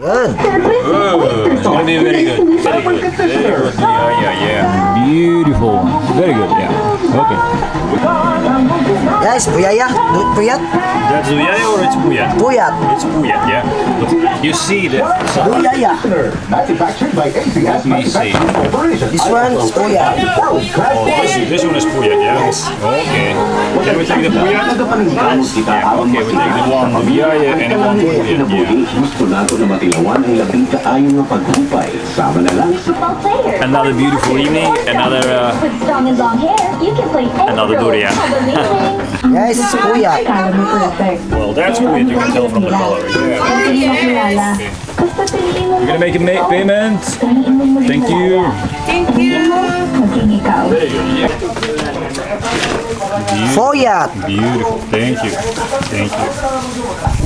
Good. It's gonna be very good. Very good. Very good. Yeah. Beautiful. Very good. Yeah. Okay. Yes, puyaya. Puyat. That's Uyaya or it's Puyat? Puyat. It's Puyat, yeah. But you see that. Puyaya. Manufactured by ACS Let me see. Corporation. This one is puyat. Oh, this one is Puyat, yeah? Yes. Okay. Can we take the Puyat? Yeah, okay, we take the one Uyaya and the one Puyat, yeah. Gusto nato na matilawan ang labing kaayon ng pagkumpay. Sama na lang sa Another beautiful evening, another durian. Yes, puyat. Well, that's Puyat, you can tell from the color. Yeah. You're gonna make a payment? Thank you. Very good, yeah. Puyat. Beautiful, thank you. Thank you.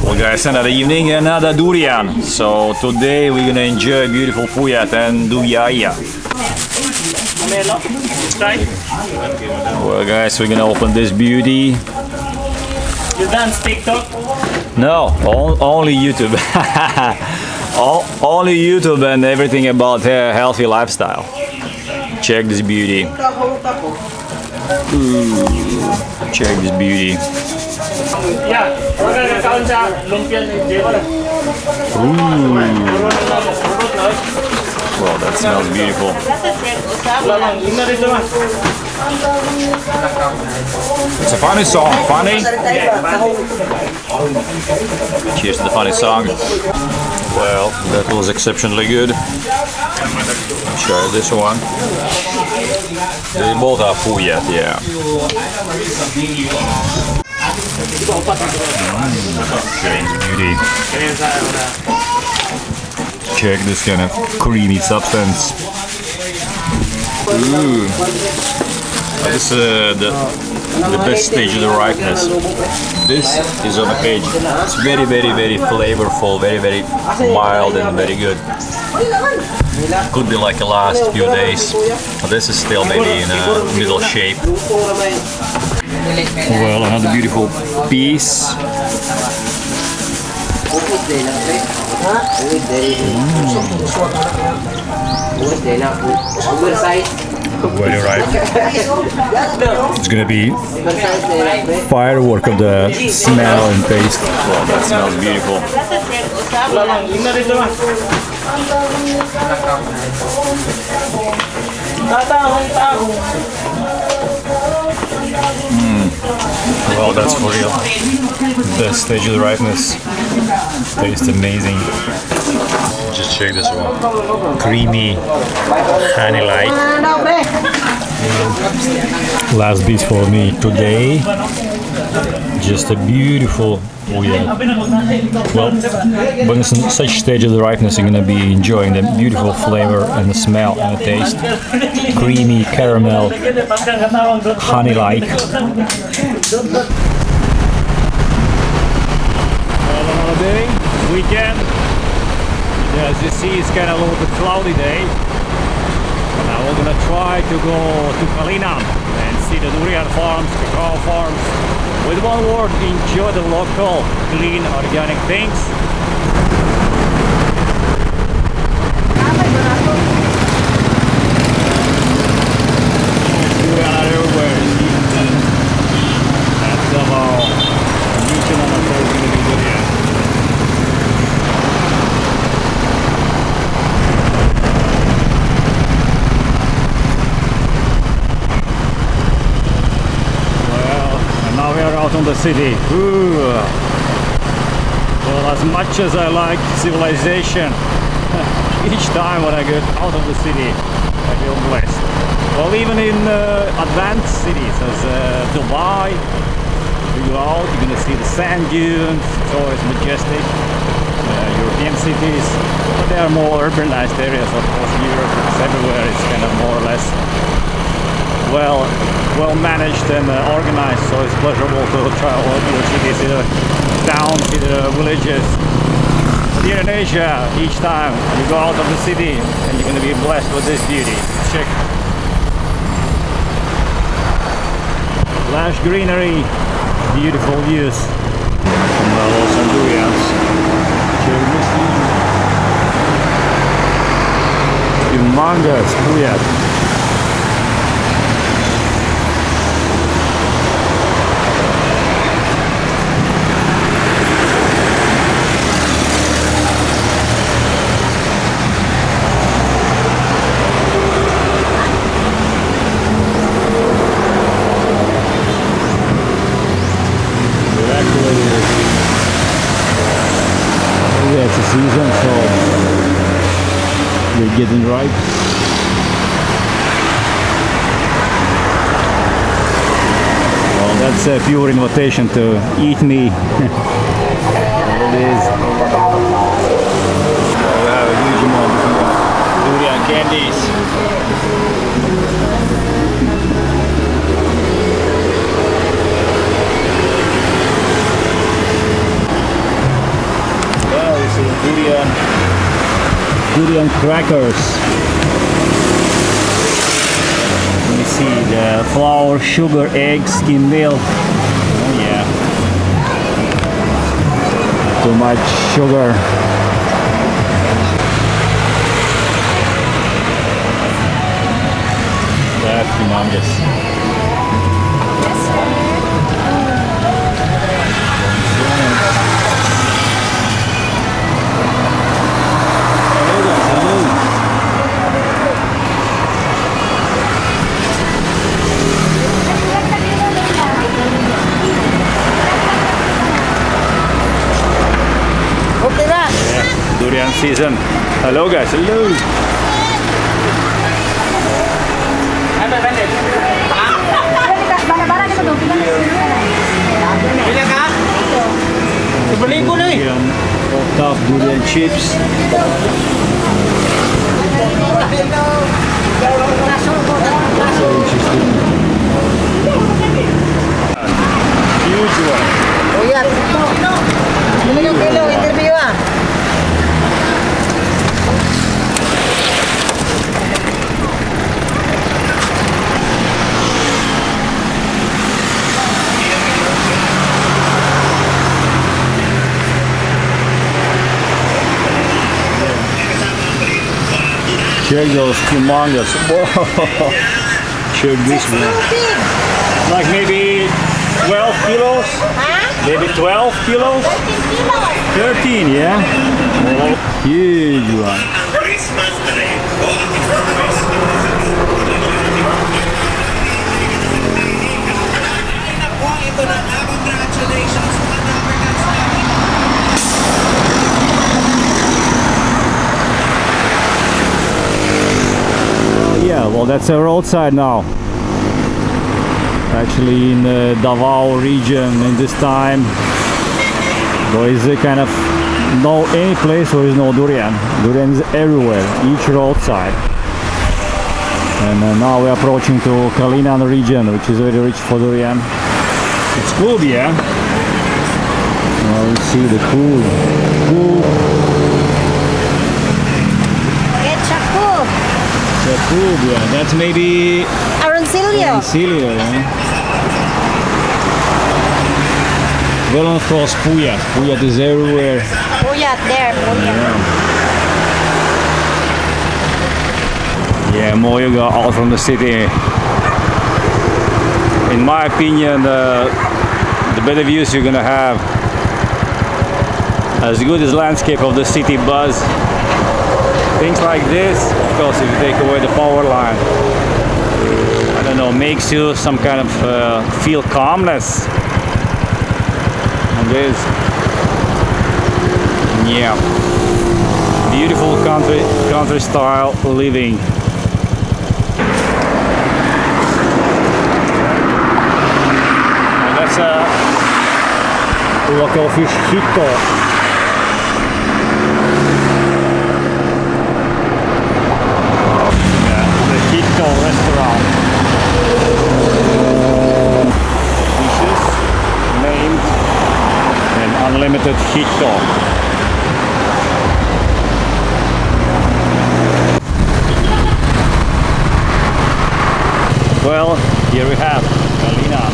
Well guys, another evening, another durian. So today we're gonna enjoy beautiful Puyat and Duyaya. Well guys, we're gonna open this beauty. You dance TikTok? No, only YouTube. Only YouTube and everything about healthy lifestyle. Check this beauty. Ooh, check this beauty. Yeah, we're gonna sa lumpia ni Jero. Well, that smells beautiful. It's a funny song. Funny? Cheers to the funny song. Well, that was exceptionally good. Try this one. They both are Puyat, yeah. Beauty. Check this kind of creamy substance. Ooh. This is the best stage of the ripeness. This is on the page. It's very, very, very flavorful, very, very mild and very good. Could be like the last few days, but this is still maybe in a middle shape. Well, another beautiful piece. Very ripe. It's gonna be firework of the smell and taste. Well, that smells beautiful. Well, that's for real. Best stage of the ripeness. Tastes amazing. Just check this one. Creamy, honey-like. Last bit for me today. Just a beautiful Puyat. Well, when it's in such stage of the ripeness, you're gonna be enjoying the beautiful flavor and the smell and the taste. Creamy caramel, honey-like. Well, another day, weekend. As you see, it's kind of a little bit cloudy day. But now we're gonna try to go to Kalinam and see the durian farms, cacao farms. With one word, enjoy the local, clean, organic things. Durian are everywhere. That's somehow regional and going to be durian. Now we are out on the city. Ooh. Well, as much as I like civilization, each time when I get out of the city, I feel blessed. Well, even in advanced cities as Dubai, you go out, you're gonna see the sand dunes. It's always majestic. European cities, but they are more urbanized areas. Of course, Europe, it's everywhere. It's kind of more or less well managed and organized, so it's pleasurable to travel to the cities, either towns, either villages. But here in Asia, each time you go out of the city and you're going to be blessed with this beauty. Check. Lush greenery, beautiful views. And also durians. Check this view. humongous puyat. Yeah, it's a season, so they're getting ripe. Well, that's a pure invitation to eat me. There it is. We have a huge amount of durian candies. Durian crackers. Let me see, the flour, sugar, eggs, skim milk. Oh yeah. Too much sugar. That's humongous. Durian season. Hello guys, hello. Durian, top durian chips. So interesting. Huge one. Puyat. Ano yung kilo? Interview ah. Check those humongous. Whoa. Check this one. Like maybe 12 kilos? Maybe 12 kilos? 13, yeah? Huge one. Yeah, well, that's a roadside now. Actually, in the Davao region, in this time, there is a kind of no any place where there is no durian. Durian is everywhere, each roadside. And now we're approaching to Kalinan region, which is very rich for durian. It's good, yeah. Well, you see the food. Food, yeah. That's maybe Aroncillo. Yeah. Well, of course, puyat. Puyat is everywhere. Puyat there. Yeah, Moyoga out from the city. In my opinion, the better views you're gonna have, as good as landscape of the city buzz. Things like this, of course, if you take away the power line, I don't know, makes you some kind of feel calmness. And this, yeah, beautiful country style living. And that's a local fish hito. Restaurant. Dishes named an unlimited hito. Well, here we have Kalinan.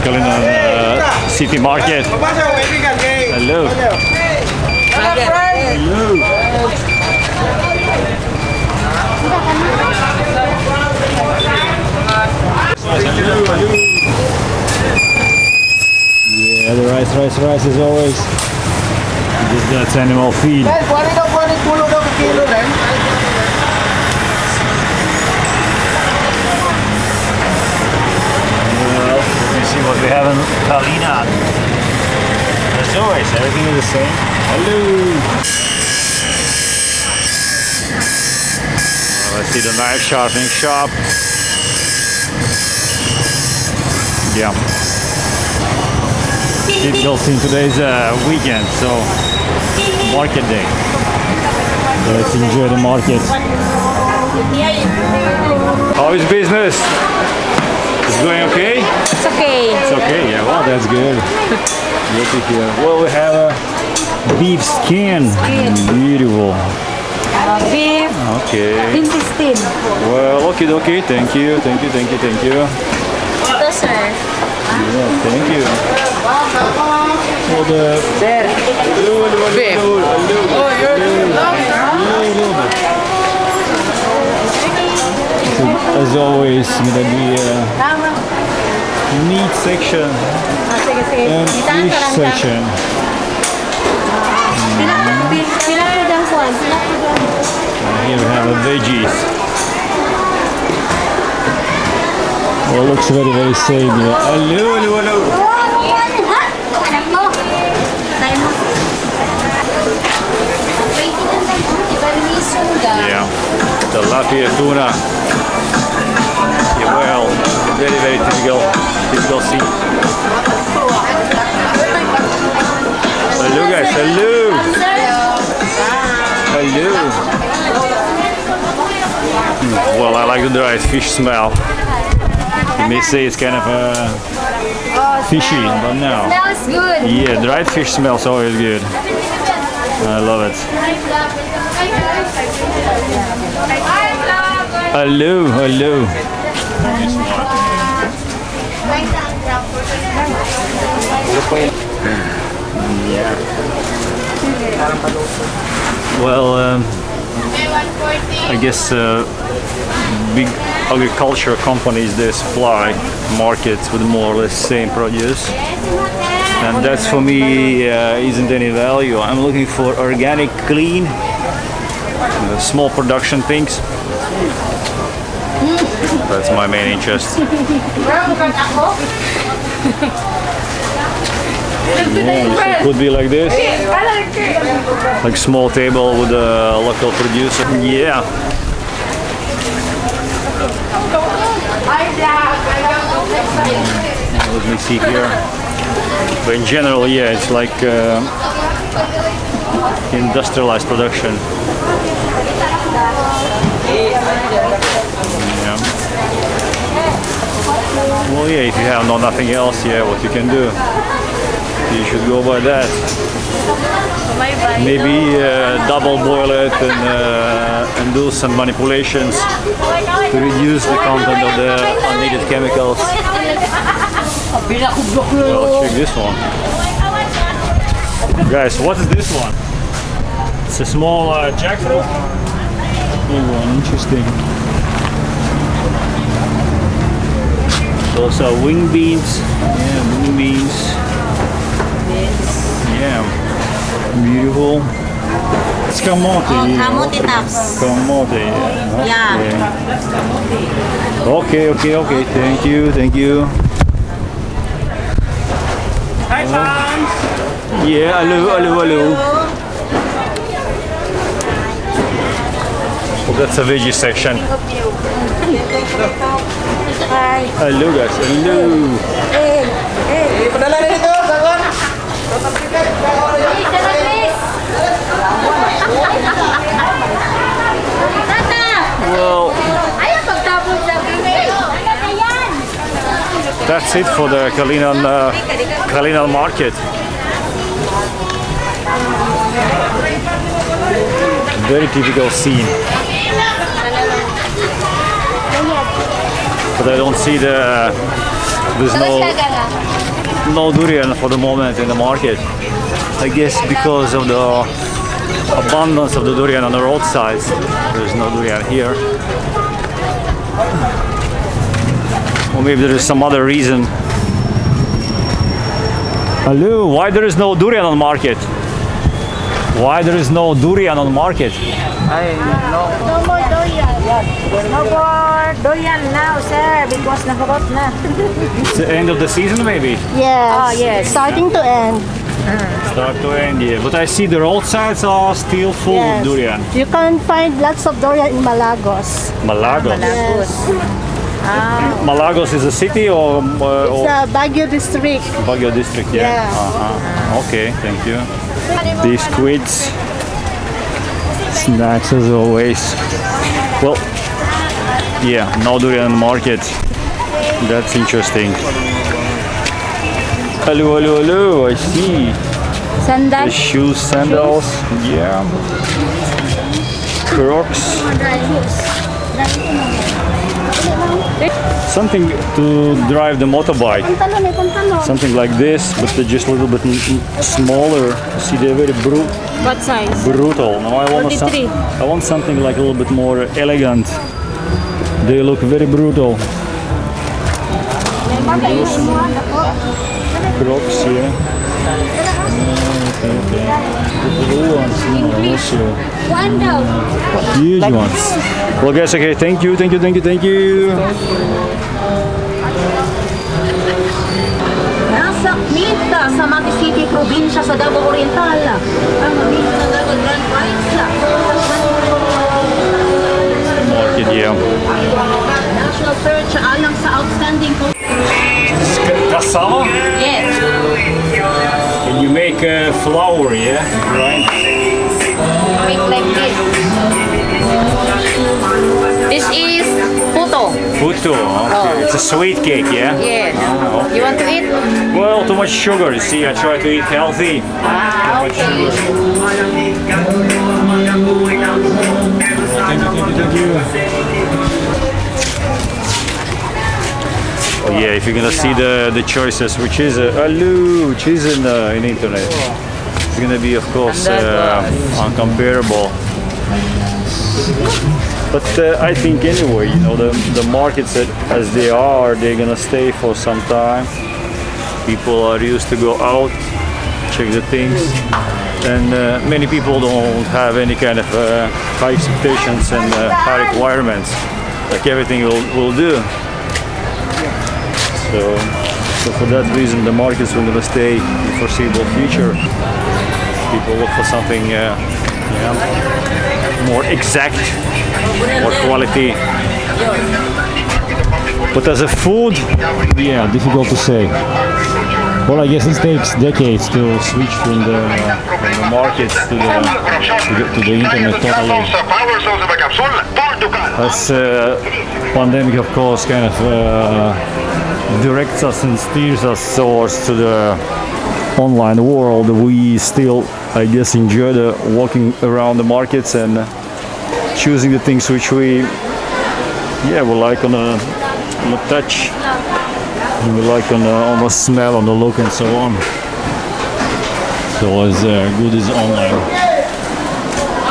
Kalinan City Market. Hello. Hello. Yeah, the rice as always. That's animal feed. Well, let me see what we have in Kalina. As always, everything is the same. Hello. Well, I see the knife sharpening shop. Yeah. Typical scene. Today's weekend, so market day. So let's enjoy the market. How is business? It's going okay? It's okay. It's okay, yeah, well, that's good. Good to hear. Well, we have a beef skin. Beautiful. Beef. Okay. Intestine. Well, okay. Thank you. Ito, sir. Yeah, thank you. Well, the... Beef. Oh, So, as always, gonna be meat section and fish section. Here we have a veggies. Well, looks very same. Hello. Yeah, tilapia tuna. Yeah, well, very typical scene. Hello guys, hello. Well, I like the dried fish smell. You may say it's kind of fishy, but no. Smells good. Yeah, dried fish smells always good. I love it. Hello. Yeah. Well, I guess big agriculture companies, they supply markets with more or less same produce, and that's for me isn't any value. I'm looking for organic, clean, small production things. That's my main interest. Yeah, it could be like this, like small table with a local producer. Yeah. Let me see here. But in general, yeah, it's like industrialized production. Yeah. Well, yeah, if you have nothing else, yeah, what you can do, you should go by that. Maybe double boil it and do some manipulations to reduce the content of the unneeded chemicals. Well, check this one. Guys, what is this one? It's a small jackfruit. Big one, interesting. Those are wing beans. Yeah, wing beans. Yeah. Beautiful. It's kamote. Kamote tops. Kamote. Yeah. Okay. Thank you. Hi, Tom. Yeah, hello. Well, that's a veggie section. Hi. Hello guys, hello. Hey. Padala na dito, Sagon. Well, that's it for the Kalinan market. Very typical scene. But I don't see the there's no durian for the moment in the market. I guess because of the abundance of the durian on the roadsides, there's no durian here. Or maybe there is some other reason. Hello, why there is no durian on market? Why there is no durian on market? No more durian. No more durian now, sir, because nakarot na. It's the end of the season maybe? Yes. Oh, yes. Starting to end. Start to end, yeah. But I see the roadsides are still full Yes. of durian. You can find lots of durian in Malagos. Malagos. Malagos. Malagos is a city or It's a Baguio district. Baguio district, yeah. Yes. Okay, thank you. These squids, snacks as always. Well, yeah, no durian market. That's interesting. Hello, hello, hello. I see the Sandal. shoes, sandals. Yeah. Crocs. Something to drive the motorbike. Something like this, but they're just a little bit smaller. See, they're very What size? brutal. Now I want something like a little bit more elegant. They look very brutal. Crocs, yeah. Okay. The blue ones, no, also huge ones. Well, guys, okay, thank you. Nasa Minta sa Mati City, probinsya sa Davao Oriental. Ang Minta Davao Grand Prix. Market, yeah. National search alang sa outstanding. Cassava? Yes. And you make flour, yeah? Right? Make like this. This is puto. Puto, okay. It's a sweet cake, yeah? Yes. Ah, okay. You want to eat? Well, too much sugar. You see, I try to eat healthy. Ah, okay. Thank you. Oh yeah, if you're gonna see the choices, which is which is in internet, it's gonna be, of course, uncomparable. But I think anyway, you know, the markets as they are, they're gonna stay for some time. People are used to go out, check the things, and many people don't have any kind of high expectations and high requirements. Like everything will do. So for that reason, the markets are gonna stay in the foreseeable future. People look for something more exact, more quality. But as a food, yeah, difficult to say. Well, I guess it takes decades to switch from the markets to the internet totally. As pandemic, of course, kind of directs us and steers us towards to the online world. We still, I guess, enjoy the walking around the markets and choosing the things which we we like on the touch, and we like on the smell, on the look, and so on. So as good as online,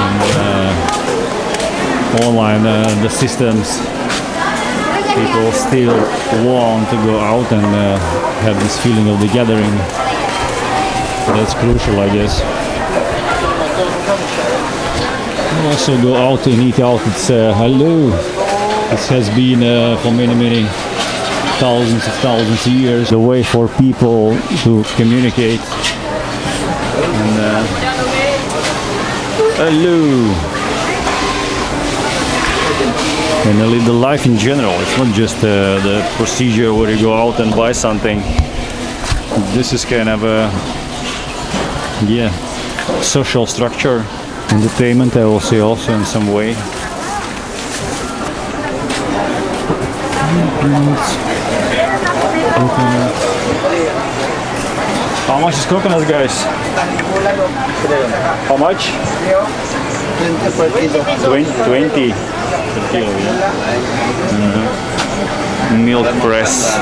and online the systems, people still want to go out and have this feeling of the gathering. That's crucial, I guess. Also go out and eat out. It's hello. This has been for many thousands of years the way for people to communicate. And hello. And live the life in general. It's not just the procedure where you go out and buy something. This is kind of a social structure, entertainment, I will say, also in some way. How much is coconut, guys? How much? 20 per kilo, yeah. Milk press.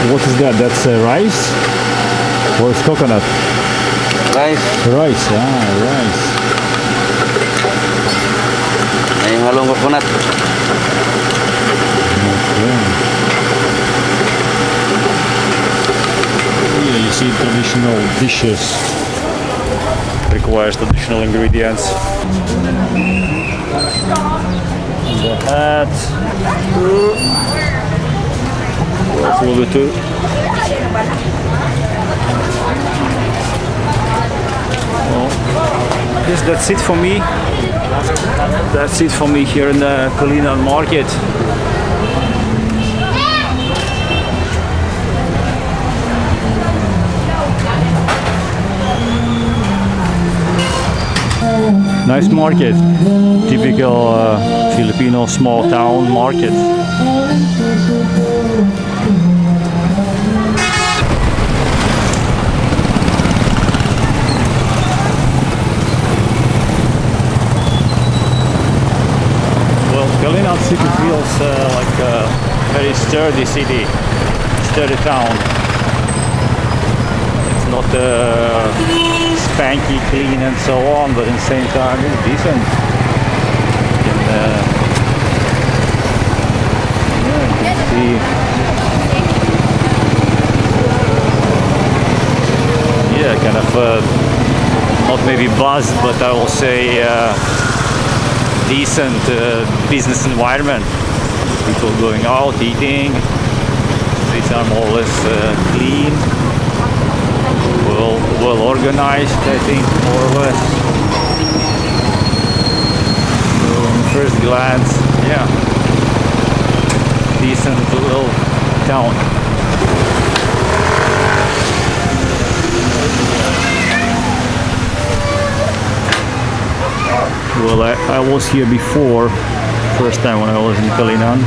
What is that? That's rice? Or it's coconut? Rice. Rice, rice. Ay, halong coconut. Here you see traditional dishes. Requires traditional ingredients. The hat. That will be too. Yes, that's it for me. That's it for me here in the Durian market. Nice market, typical Filipino small town market. Durian city feels like a very sturdy city, sturdy town. It's not spanky clean and so on, but at the same time it's decent. You can see. Yeah, kind of not maybe buzzed, but I will say decent business environment. People going out, eating. Streets are more or less clean, well organized, I think, more or less. So on first glance, yeah, decent little town. Well, I was here before, first time when I was in Durian.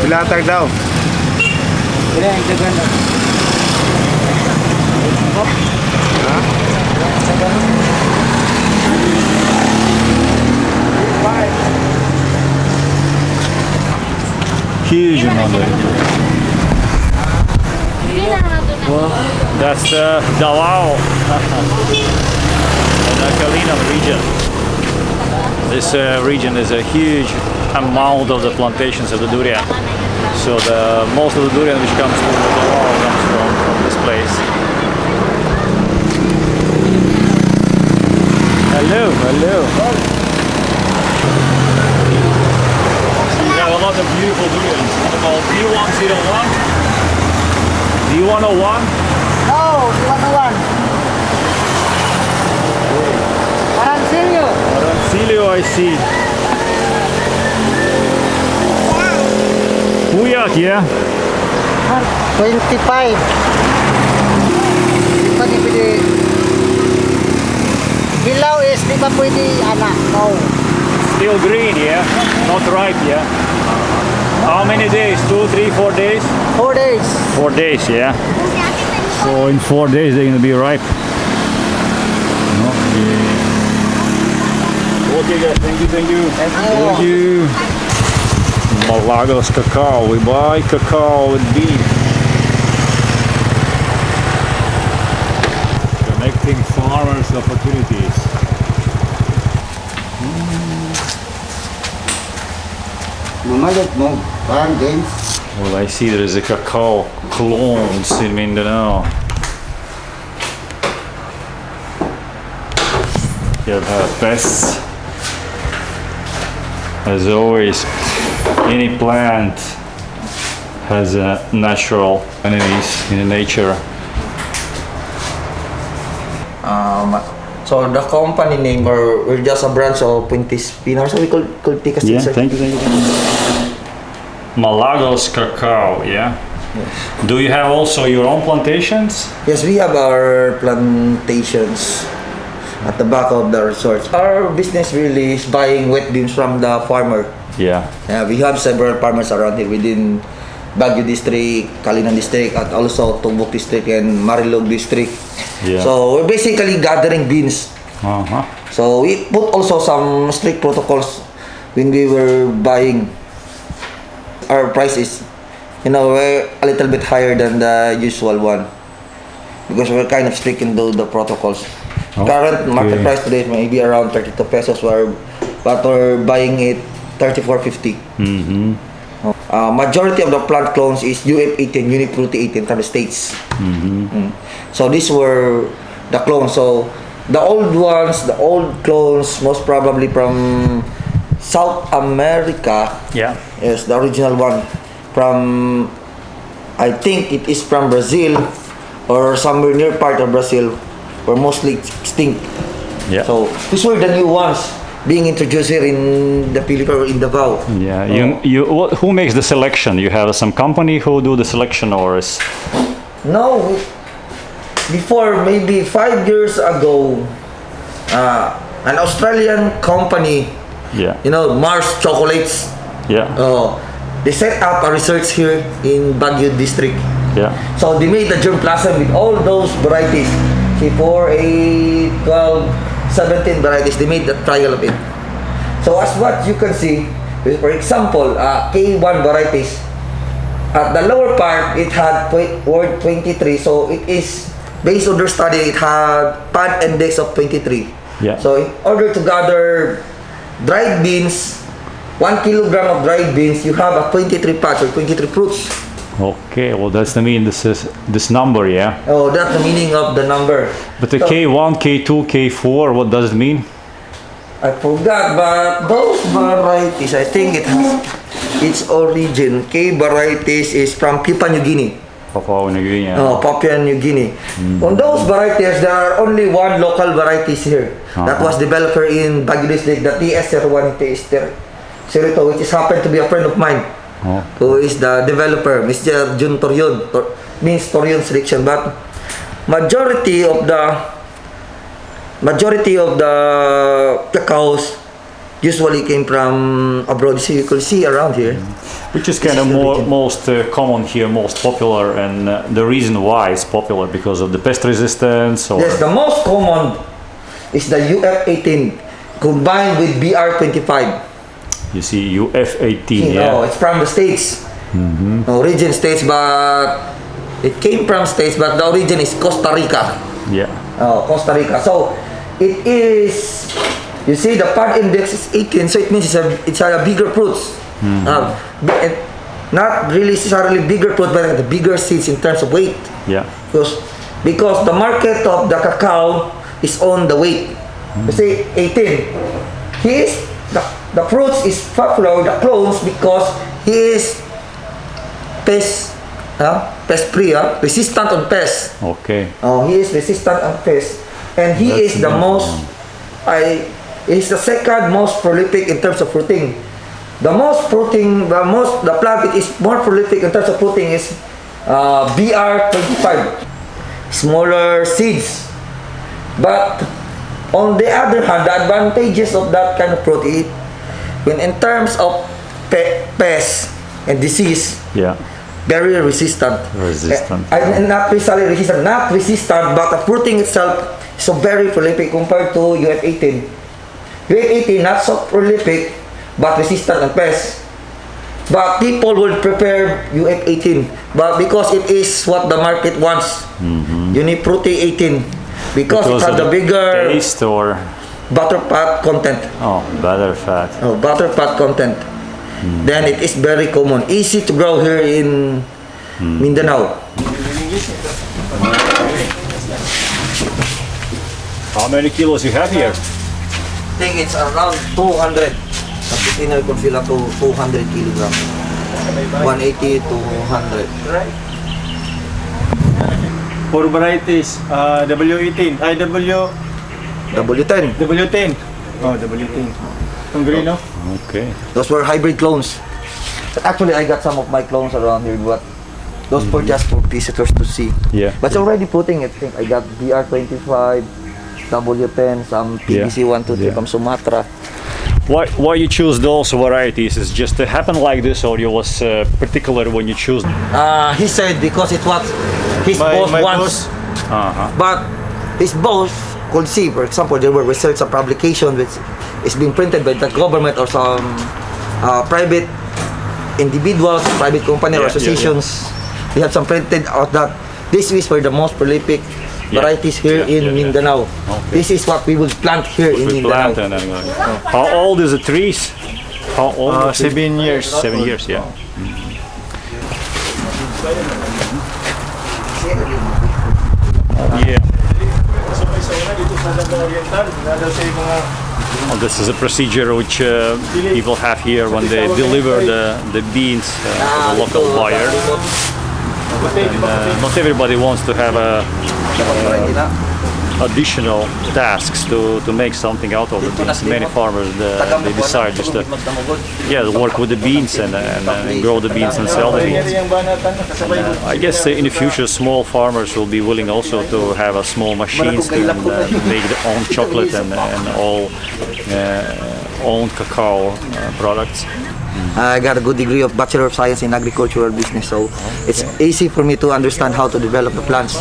Pilatag daw. Kaya ang dagan na. Huge amount of it. Well, that's Davao, the Durian region. This region is a huge amount of the plantations of the durian. So most of the durian which comes to Davao comes from this place. Hello, hello. So you have a lot of beautiful durians. What about D101? D101? No, D101. Arancilio. Arancilio, I see. Puyak, yeah? 25. Di pa niya pwede. Hilaw is di pa pwede, anak. No. Still green, yeah? Not ripe, yeah? How many days? 2, 3, 4 days? 4 days. 4 days, yeah? So in 4 days they're gonna be ripe. Okay. Okay guys, thank you, thank you. Thank you. Malagos cacao. We buy cacao with beef. Connecting farmers' opportunities. Mamagat mo. Parang James. Well, I see there is a cacao clones in Mindanao. You have pests. As always, any plant has natural enemies in nature. So the company name, or we're just a branch of Puentes Pinar, so we could take a seat, Yeah, sir. thank you, thank you. Malagos cacao, yeah? Yes. Do you have also your own plantations? Yes, we have our plantations at the back of the resort. Our business really is buying wet beans from the farmer. Yeah. We have several farmers around here within Baguio District, Kalinan District, and also Tumbuk District and Marilog District. Yeah. So we're basically gathering beans Uh-huh. So we put also some strict protocols when we were buying. Our price is, we're a little bit higher than the usual one because we're kind of strict in the protocols. Current market price today is maybe around 32 pesos, but we're buying it 34.50. Mm-hmm. Majority of the plant clones is UF18, Unique Fruity 18 from the States. Mm-hmm. So these were the clones. So the old ones, the old clones, most probably from South America. Yeah. Yes, the original one from, I think it is from Brazil or somewhere near part of Brazil, were mostly extinct. Yeah. So these were the new ones being introduced here in the Philippines or in Davao. Yeah. Who makes the selection? You have some company who do the selection, or is? No, before maybe 5 years ago, an Australian company, Yeah. Mars Chocolates, Yeah. they set up a research here in Baguio district. Yeah. So they made the germplasm with all those varieties. 4, 8, 12, 17 varieties. They made the trial of it. So as what you can see, for example, K1 varieties, at the lower part, it had word 23. So it is, based on their study, it had pad index of 23. Yeah. So in order to gather dried beans, 1 kilogram of dried beans, you have a 23 pads or 23 fruits. Okay. Well, that's the mean. This number, yeah. Oh, that's the meaning of the number. But the So, K1, K2, K4, what does it mean? I forgot, but those varieties, I think it has its origin. K varieties is from Papua New Guinea. Papua New Guinea. Papua New Guinea. On those varieties, there are only one local varieties here that was developed here in Baguio District, the TS01 TS02, which is happened to be a friend of mine, who is the developer, Mr. Jun Torion, means Torion selection. But majority of the cacaos usually came from abroad. So you could see around here. Which is kind of most common here, most popular, and the reason why it's popular because of the pest resistance. Or Yes, the most common is the UF18 combined with BR25. you see UF18, yeah. It's from the States. Origin States, but it came from States, but the origin is Costa Rica. Yeah. Costa Rica. So it is. You see, the pad index is 18, so it means it's a bigger fruits. Not really necessarily bigger fruit, but the bigger seeds in terms of weight. Yeah. Because the market of the cacao is on the weight. You see, 18. The fruits is popular, the clones, because he is pest free, resistant on pests. Okay. He is resistant on pests, and he That's is the most. Is the second most prolific in terms of fruiting. The plant that is more prolific in terms of fruiting is BR25. Smaller seeds, but on the other hand, the advantages of that kind of fruit is when in terms of pests and disease, very resistant. Not necessarily resistant, but the fruiting itself is so very prolific compared to UF18. UF18 not so prolific, but resistant on pests. But people will prepare UF18, but because it is what the market wants, Unique Fruity 18, because it has the bigger taste or butter fat content. Butter fat. Butter fat content. Then it is very common, easy to grow here in Mindanao. How many kilos you have here? I think it's around 200. Container could fill up to 200 kilograms. 180 to 200. Four varieties, W18, W10. W10. Oh, W10. Ang green, no? Okay. Those were hybrid clones. Actually, I got some of my clones around here, but those were just for visitors to see. Yeah. But already putting it, I think I got BR25, W10, some PVC 123 from Sumatra. Why you choose those varieties? Is just to happen like this, or you was particular when you choose? He said because it was his boss wants. But his boss could see, for example, there were research and publication which is being printed by the government or some private individuals, private company or associations. They have some printed out that this is for the most prolific varieties here in Mindanao. Okay. This is what we will plant here in Mindanao. How old is the trees? How old? 7 years. 7 years, yeah. Yeah. Well, this is a procedure which people have here when they deliver the beans to the local buyer. And not everybody wants to have additional tasks to make something out of the beans. Many farmers they decide just to work with the beans and grow the beans and sell the beans. I guess in the future small farmers will be willing also to have a small machines to make their own chocolate and all own cacao products. I got a good degree of Bachelor of Science in Agricultural Business, so it's easy for me to understand how to develop the plants.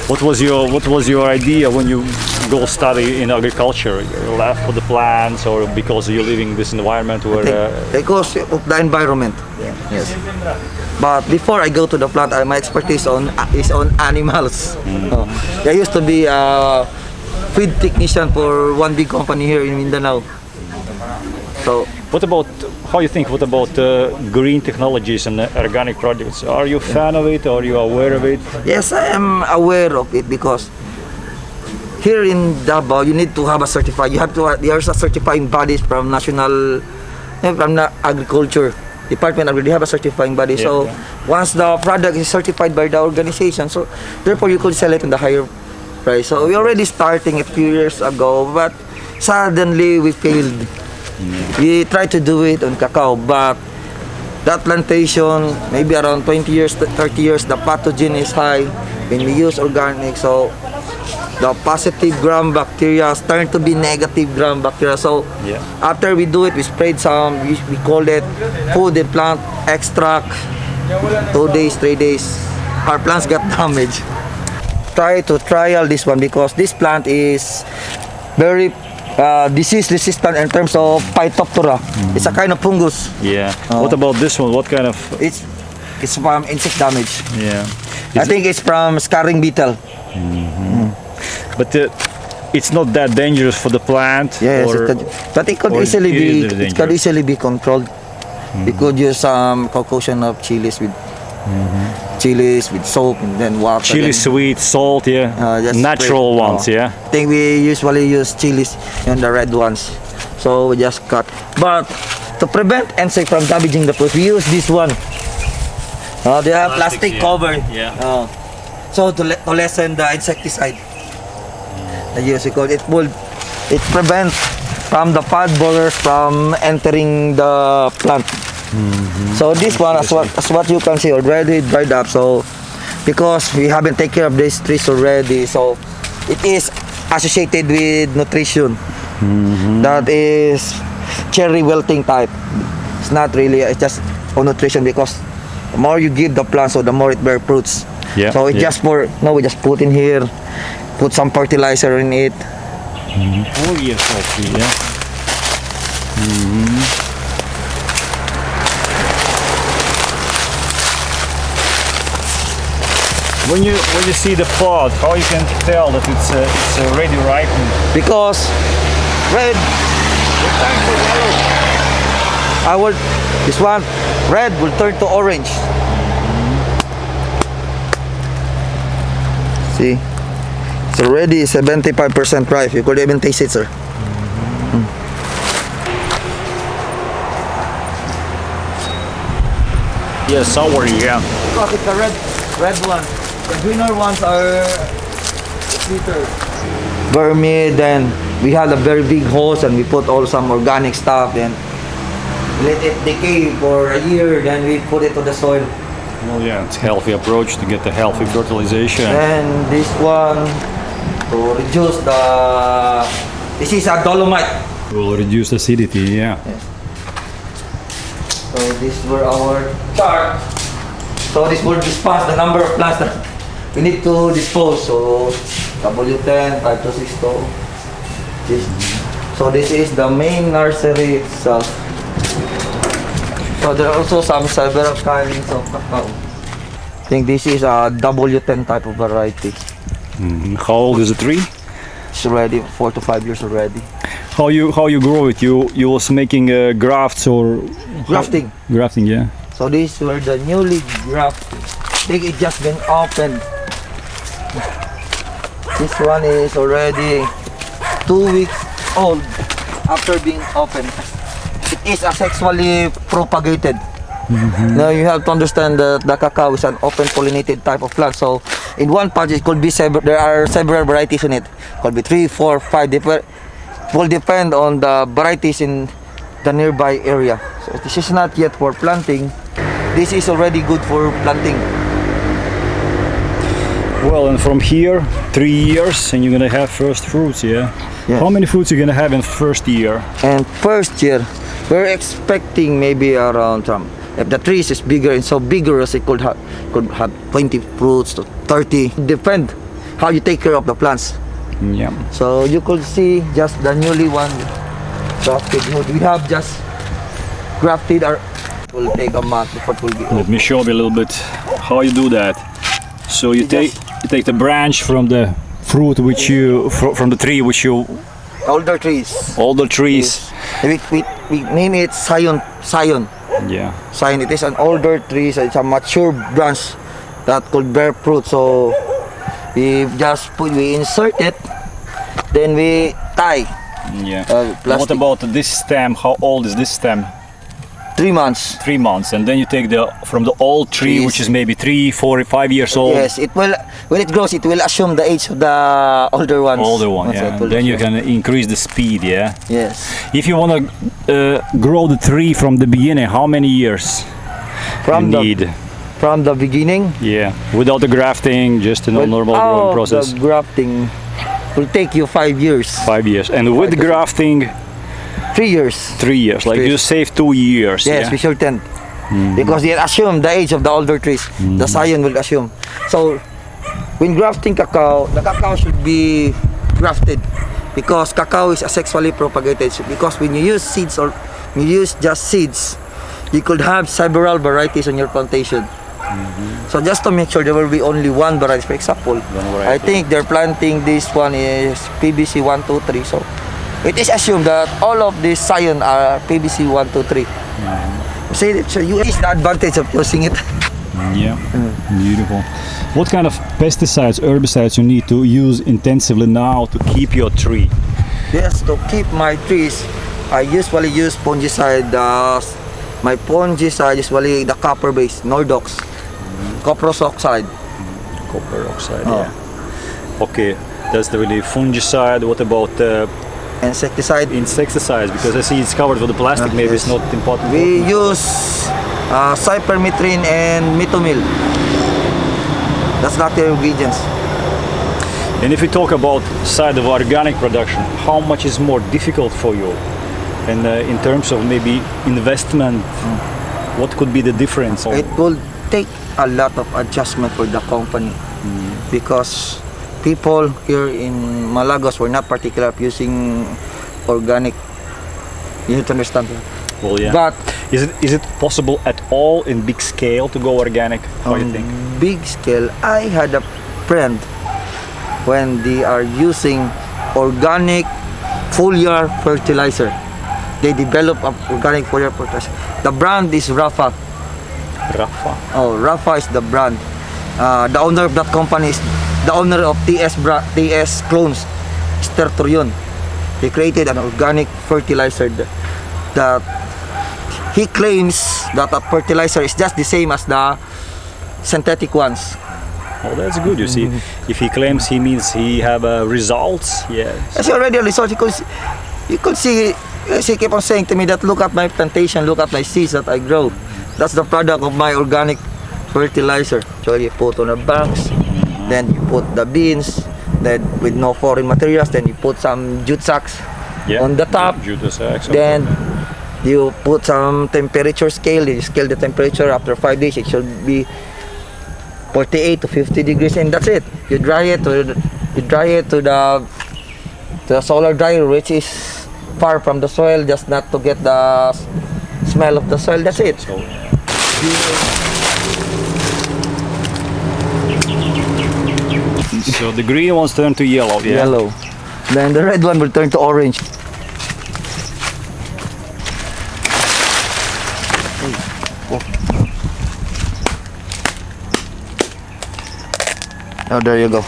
What was your idea when you go study in agriculture? You left for the plants, or because you're living in this environment where? Because of the environment. Yes. But before I go to the plant, my expertise is on animals. I used to be a feed technician for one big company here in Mindanao. So. What about green technologies and organic products? Are you a fan of it, or are you aware of it? Yes, I am aware of it because here in Davao you need to have a certified. There's a certifying bodies from from the agriculture department. They have a certifying body. Once the product is certified by the organization, so therefore you could sell it in the higher price. So we already starting a few years ago, but suddenly we failed. We tried to do it on cacao, but that plantation, maybe around 20 years, 30 years, the pathogen is high when we use organic. So the positive gram bacteria turned to be negative gram bacteria. So after we do it, we sprayed some, we call it food and plant extract. 2 days, 3 days, our plants got damaged. Try to trial this one because this plant is very disease resistant in terms of Phytophthora. It's a kind of fungus. Yeah. What about this one? What kind of? It's from insect damage. Yeah. I think it's from scarring beetle. But it's not that dangerous for the plant. Yes, but it could easily be controlled. We could use some concoction of chilies with soap and then water. Chili, sweet, salt, natural ones, I think we usually use chilies and the red ones. So we just cut. But to prevent insect from damaging the fruit, we use this one. They have plastic cover. So to lessen the insecticide. It prevents from the pod borers from entering the plant. So this one, as what you can see, already dried up. So because we haven't taken care of these trees already, so it is associated with nutrition. That is cherry wilting type. It's not really. It's just on nutrition because the more you give the plant, so the more it bears fruits. So it's just we just put in here, put some fertilizer in it. Oh yes, I see. When you see the pod, how you can tell that it's already ripened? Because red will turn to yellow. This one, red will turn to orange. See, it's already 75% ripe. You could even taste it, sir. Yes, sour, Because it's the red one. The greener ones are sweeter. Vermi, then we had a very big hose and we put all some organic stuff, then let it decay for a year, then we put it to the soil. Well, it's a healthy approach to get the healthy fertilization. And this one to reduce this is a dolomite. Will reduce acidity, Yes. So these were our chart. So this will dispose the number of plants that we need to dispose. So W10, 5 to 6 to. So this is the main nursery itself. So there are also some several kinds of cacao. I think this is a W10 type of variety. How old is the tree? It's already 4 to 5 years already. How you grow it? You was making grafts or Grafting. grafting, yeah. So these were the newly grafted. I think it just been opened. This one is already 2 weeks old after being opened. It is asexually propagated. Now you have to understand that the cacao is an open pollinated type of plant. So in one patch it could be there are several varieties in it. Could be 3, 4, 5 different. Will depend on the varieties in the nearby area. So this is not yet for planting. This is already good for planting. Well, and from here, 3 years, and you're gonna have first fruits, yeah. Yes. How many fruits you gonna have in first year? And first year, we're expecting maybe around if the trees is bigger and so vigorous, it could have 20 fruits to 30. Depend how you take care of the plants. Yeah. So you could see just the newly one grafted wood. We have just grafted our. It will take a month before it will be. Let me show you a little bit how you do that. So you take the branch from the fruit which you from the tree which you Older trees. older trees. We name it Scion. Yeah. Scion. It is an older tree. So it's a mature branch that could bear fruit. So we insert it, then we tie. Yeah. What Plastic. about this stem? How old is this stem? 3 months. 3 months, and then you take from the old tree, Trees. which is maybe 3, 4, 5 years old. Yes, it will. When it grows, it will assume the age of the older ones. Older one, So yeah. it will Then you assume. can increase the speed, yeah. Yes. If you want to grow the tree from the beginning, how many years From you the need? from the beginning. Yeah, without the grafting, just a normal growing process. The grafting will take you 5 years. 5 years, and with Five to grafting, 3 years. 3 years. Like 3 you years. save 2 years. Yes, yeah? we shorten. Because they assume the age of the older trees. The scion will assume. So when grafting cacao, the cacao should be grafted because cacao is asexually propagated. So because when you use seeds or you use just seeds, you could have several varieties on your plantation. So just to make sure there will be only one variety. For example, variety. I think they're planting this one is PBC 123. So it is assumed that all of these scion are PBC 123. So you is the advantage of using it. Yeah, beautiful. What kind of pesticides, herbicides you need to use intensively now to keep your tree? Yes, to keep my trees, I usually use fungicide. My fungicide usually the copper-based Nordox, copros oxide. Copper oxide, Oh. yeah. Okay, that's the really fungicide. What about Insecticide. insecticides? Because I see it's covered with the plastic. Maybe it's Yes. not important. We use cypermethrin and mitomil. That's not the ingredients. And if we talk about side of organic production, how much is more difficult for you? And in terms of maybe investment, what could be the difference? It will take a lot of adjustment for the company because people here in Malagos were not particular of using organic. You need to understand that. Well, yeah. But Is it possible at all in big scale to go organic? What do you think? big scale, I had a friend when they are using organic foliar fertilizer. They develop an organic foliar fertilizer. The brand is Rafa. Rafa. Oh, Rafa is the brand. The owner of that company is the owner of TS Clones, Stertorion. They created an organic fertilizer that he claims that a fertilizer is just the same as the synthetic ones. Oh, that's good. You see, if he claims, he means he have results. Yes. It's already a result. You could see. He keep on saying to me that look at my plantation, look at my seeds that I grow. That's the product of my organic fertilizer. So you put on the banks, then you put the beans, then with no foreign materials, then you put some jute sacks on the top. Jute sacks. Then you put some temperature scale. You scale the temperature after 5 days. It should be 48 to 50 degrees, and that's it. You dry it, or We dry it to the solar dryer, which is far from the soil, just not to get the smell of the soil. That's it. So the green ones turn to yellow, yeah? Yellow. Then the red one will turn to orange. Oh, there you go.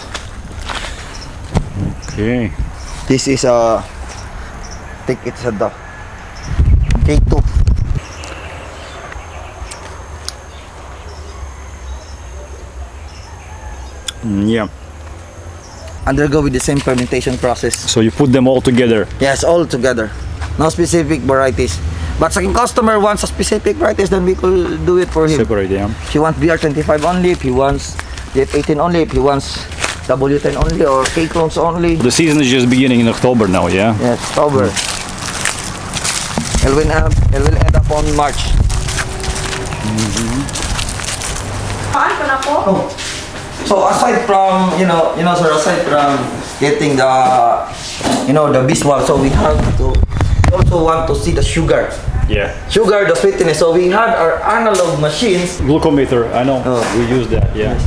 Okay. This is I think it's a K2. Yeah. Undergo with the same fermentation process. So you put them all together. Yes, all together. No specific varieties. But if customer wants a specific varieties, then we could do it for him. Separate, yeah. If he wants BR25 only, if he wants Jet18 only, if he wants W10 only or K clones only. The season is just beginning in October now, yeah? Yes, October. It will end up on March. So aside from sir, aside from getting the visual, so we also want to see the sugar. Yeah. Sugar, the sweetness. So we had our analog machines. Glucometer, I know. Oh. We use that, yeah.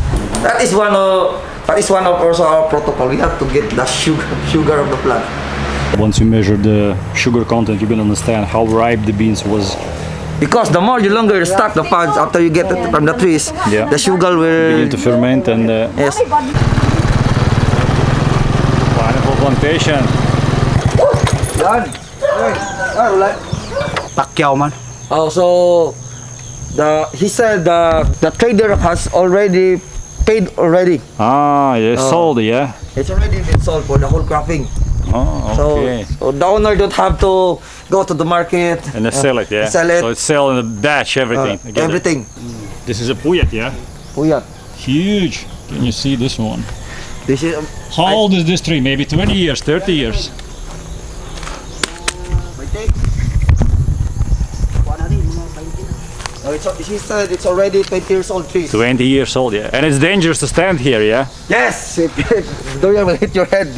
That is one of also our protocol. We have to get the sugar of the plant. Once you measure the sugar content, you can understand how ripe the beans was. Because the longer you stack the pods after you get it from the trees, Yeah. the sugar will Begin to ferment and yes. pineapple plantation. Pacquiao man. Oh, so he said the trader has already paid already. Ah, yeah, sold, yeah. It's already been sold for the whole cropping. Oh, okay. So the owner don't have to go to the market And they sell it, yeah. sell it. So it's sell in a batch, everything. together. Everything. This is a puyat, yeah. Puyat. Huge. Can you see this one? This is How old is this tree? Maybe 20 years, 30 years. She said it's already 20 years old tree. 20 years old, yeah. And it's dangerous to stand here, yeah. Yes, Durian will hit your head.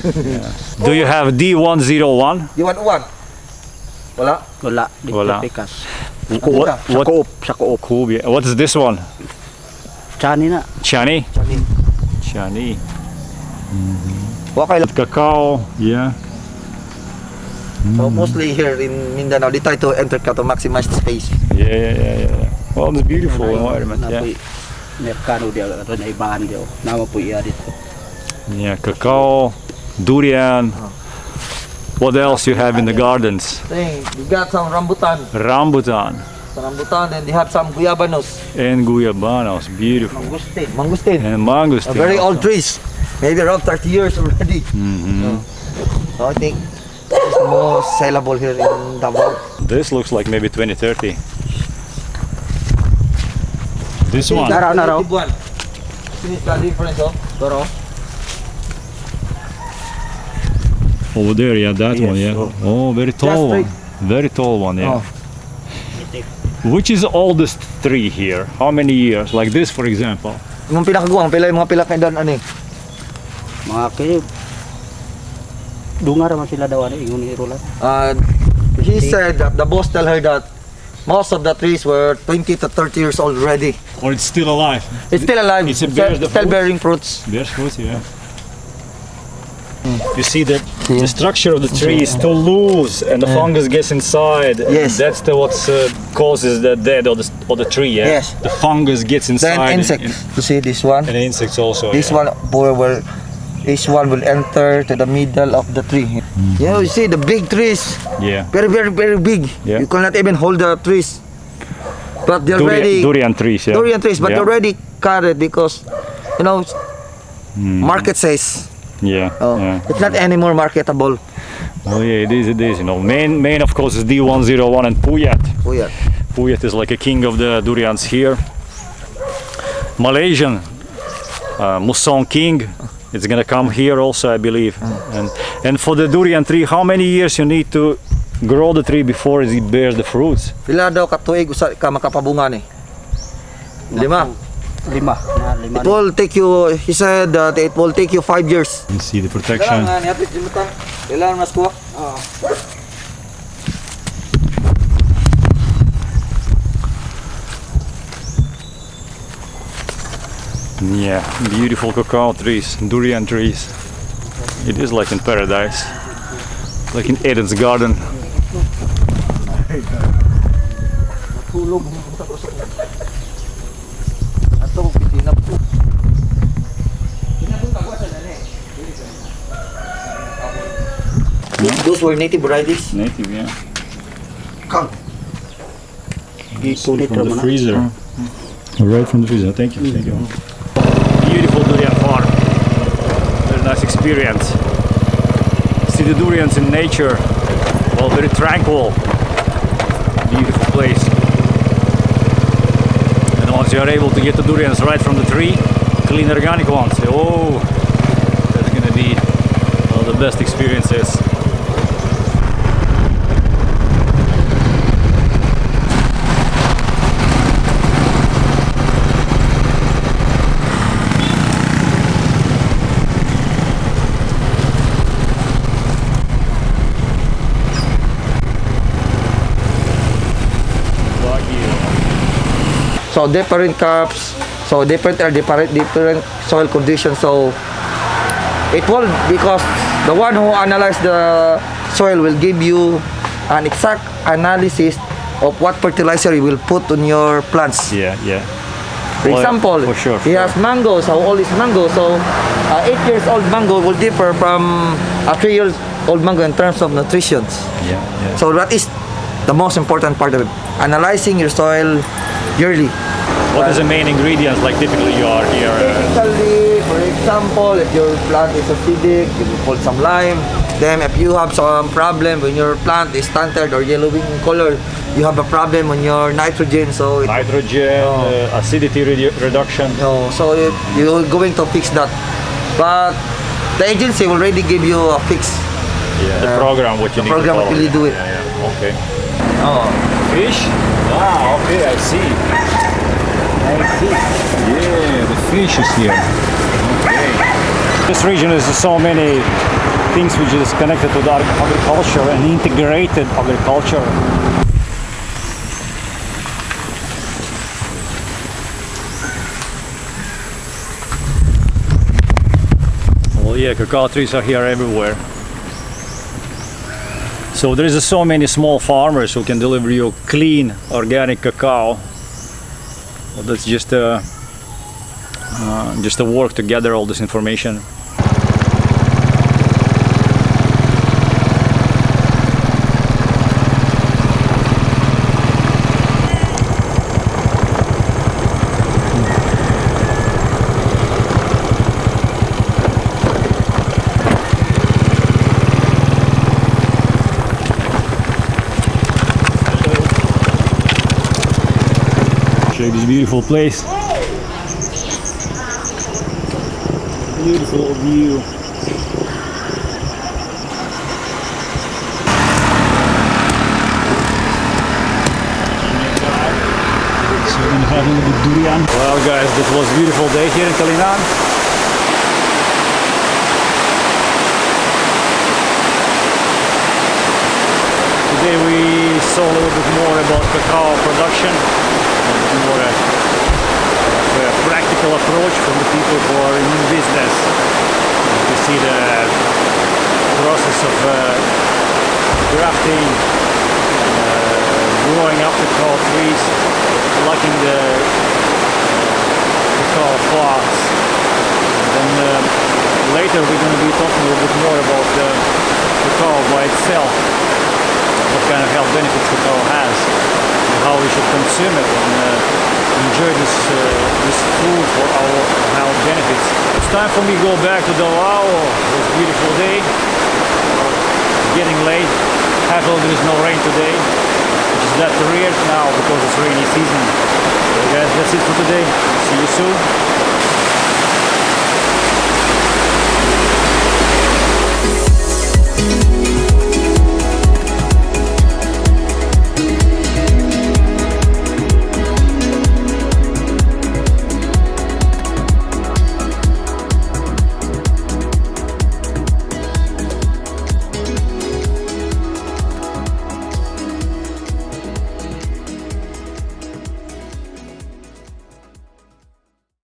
Do you have D101? You want one? Wala. Wala. Wala. Pikas. What? Cool, yeah. What is this one? Chani na. Chani? Chani. Chani. Wakay lang. Cacao, yeah. So mostly here in Mindanao, they try to enter to maximize the space. Yeah. Well, it's beautiful environment, yeah. Merkano dia ato na ibahan dia. Nama po iya dito. Yeah, cacao, durian. What else you have in the gardens? We got some rambutan. Rambutan And they have some guyabanos. and guyabanos, beautiful. Mangustin. And mangosteen. Very also. old trees. Maybe around 30 years already. So I think it's more sellable here in Davao. This looks like maybe 2030. This one. Naraw. See the difference of Doro? Over there, yeah, that one, yeah. Oh, very tall one. Very tall one, yeah. Which is oldest tree here? How many years? Like this, for example. Yung pinakaguwang, mga pila kayo doon, ano eh? Mga kayo. Dunga raman sila daw ano, ingon ni Roland. He said that the boss tell her that most of the trees were 20 to 30 years old already. Or it's still alive. It's still alive. It's bears the still fruit? bearing fruits. Bears fruit, yeah. You see that the structure of the tree is still loose, and the fungus gets inside. and Yes. That's what causes the dead of the tree. Yeah. Yes. The fungus gets inside. Then insects. You see this one? And insects also. This yeah. this one will enter to the middle of the tree. Yeah, you see the big trees. Yeah. Very, very, very big. Yeah. You cannot even hold the trees. But they're Durian trees. Yeah. Durian trees, but yeah. they're already cut it because, market says. Yeah. Yeah. It's not anymore marketable. Oh yeah, it is. Main of course is D101 and Puyat. Puyat. Puyat is like a king of the durians here. Malaysian Musong king. It's gonna come here also, I believe. And for the durian tree, how many years you need to grow the tree before it bears the fruits? Pila daw ka tuig usa ka makapabunga ni? 5. Lima. Lima. It will take you, he said that it will take you 5 years. You see the protection. Kailangan mas kuha. Yeah, beautiful cacao trees, durian trees. It is like in paradise, like in Eden's garden. Those were native varieties. Native, yeah. Come. From the freezer. Right from the freezer. Thank you. Thank you. Beautiful durian farm. Very nice experience. See the durians in nature. Well, very tranquil. Beautiful place. And once you are able to get the durians right from the tree, clean organic ones, oh, that's gonna be one of the best experiences. So different crops, so different soil conditions. So it will, because the one who analyze the soil will give you an exact analysis of what fertilizer you will put on your plants. Yeah, yeah. For example, for sure, he has mangoes. How old is mango? So 8 years old mango will differ from a 3 years old mango in terms of nutrition. Yeah, yeah. So that is the most important part of it. Analyzing your soil yearly. What is the main ingredients, like typically you are here? Typically, for example, if your plant is acidic, you will put some lime. Then if you have some problem when your plant is stunted or yellowing in color, you have a problem on your nitrogen. So Nitrogen, acidity reduction. so you're going to fix that. But the agency will already give you a fix. Yeah, the program, what you need to program follow. will really do it. Yeah, yeah. Okay. Oh, fish? Ah, okay, I see. Yeah, the fish is here. Okay. This region is so many things which is connected to the agriculture and integrated agriculture. Well, yeah, cacao trees are here everywhere. So there is so many small farmers who can deliver you clean organic cacao. Well, that's just a work to gather all this information. Show you this beautiful place. Beautiful view. So we're gonna have a little bit durian. Well guys, this was a beautiful day here in Kalinan. Today we saw a little bit more about cacao production, a more practical approach from the people who are in business. To see the process of grafting, growing up cacao trees, plucking the cacao pods. Then later we're going to be talking a little bit more about the cacao by itself, what kind of health benefits cacao has, and how we should consume it and enjoy this food for our health benefits. It's time for me to go back to Davao. It was a beautiful day. It's getting late. Happily there is no rain today, which is that rare now because it's rainy season. So guys, that's it for today. See you soon.